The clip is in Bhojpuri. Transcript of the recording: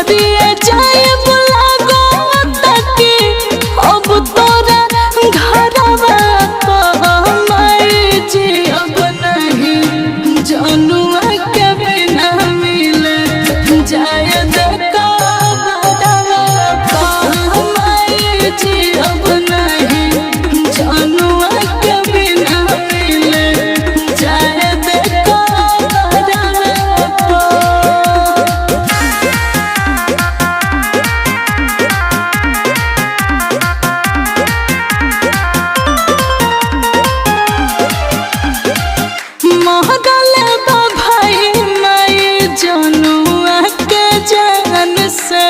मरिए जाए बुलागो तकी अब तोरा घरवा कमाई जी अब नहीं जनुआ के बिना मिले जाए देखा कमाई जी अब नहीं जनुआ के बिना मिले जाए देखा भाई माई जनुआ के जान से।